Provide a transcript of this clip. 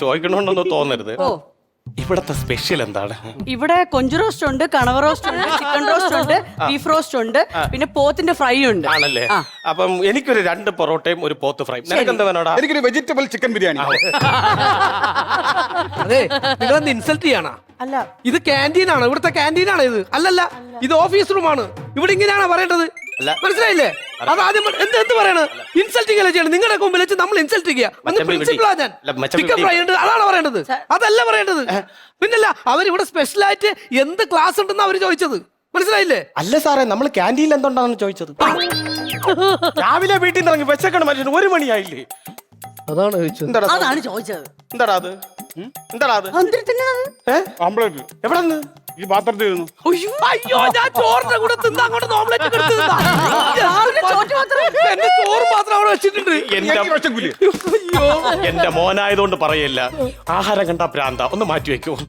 ചോദിക്കണമെന്നൊന്നും തോന്നരുത്. ഓ ഇവിടത്തെ സ്പെഷ്യൽ എന്താണ്? ഇവിടെ കൊഞ്ച് റോസ്റ്റ് ഉണ്ട്, കണവ റോസ്റ്റ് ഉണ്ട്, ചിക്കൻ റോസ്റ്റ് ഉണ്ട്, ബീഫ് റോസ്റ്റ് ഉണ്ട്, പിന്നെ പോത്തിന്റെ ഫ്രൈ ഉണ്ട്. ആണല്ലേ? അപ്പം എനിക്കൊരു 2 പൊറോട്ടയും ഒരു പോത്ത് ഫ്രൈ. നിനക്ക് എന്താ വേണോടാ? എനിക്കൊരു വെജിറ്റബിൾ ചിക്കൻ ബിരിയാണി. അതെ, നിങ്ങളെന്ത് ഇൻസൾട്ട് ചെയ്യണ? അല്ല, ഇത് ക്യാൻറ്റീൻ ആണ്, ഇവിടുത്തെ ക്യാൻറ്റീൻ ആണ് ഇത്. അല്ലല്ല, ഇത് ഓഫീസ് റൂമാണ്. ഇവിടെ ഇങ്ങനെയാണോ പറയേണ്ടത്? അല്ല. മനസ്സിലായില്ലേ? അത് ആദ്യം എന്ത് പറയണ? ഇൻസൾട്ടിംഗ് അല്ല ചെയ്യണം. നിങ്ങളുടെ മുമ്പിൽ വെച്ച് നമ്മൾ ഇൻസൾട്ട് പ്രിൻസിപ്പളാ ഞാൻ. ചിക്കൻ ഫ്രൈ ഉണ്ട്, അതാണ് പറയേണ്ടത്, അതല്ല പറയേണ്ടത്. പിന്നല്ല, അവരിവിടെ സ്പെഷ്യൽ ആയിട്ട് എന്ത് ക്ലാസ് ഉണ്ടെന്ന് അവര് ചോദിച്ചത്. മനസ്സിലായില്ലേ? അല്ല സാറേ, നമ്മൾ ക്യാൻറ്റീനിൽ എന്തുണ്ടാന്ന് ചോദിച്ചത്. രാവിലെ വീട്ടിൽ നിന്ന് ഇറങ്ങി വെച്ചേക്കണ മനുഷ്യന് 1 മണിയായില്ലേ? അതാണ് ചോദിച്ചത്. അതാണ് ചോദിച്ചത്. എന്താടാ അത്? എന്താടാ അത്? എന്തിന് തിന്നണത്? ഓംപ്ലേറ്റ് എവിടെ നിന്ന്? ഈ പാത്രത്തിൽ ഇരുന്നു. അയ്യോ, ഞാൻ ചോറിന്റെ കൂടെ തിന്നാ അങ്ങോട്ട് ഓംലെറ്റ് രാവിലെ ചോറ്റ് മാത്രം. എന്റെ ചോറ് മാത്രം അവിടെ വെച്ചിട്ടുണ്ട്. എനിക്ക് വിശക്കൂലേ? അയ്യോ, എന്റെ മോനായതുകൊണ്ട് പറയല്ല, ആഹാരം കണ്ടാ പ്രാന്ത. ഒന്ന് മാറ്റി വെക്കൂ.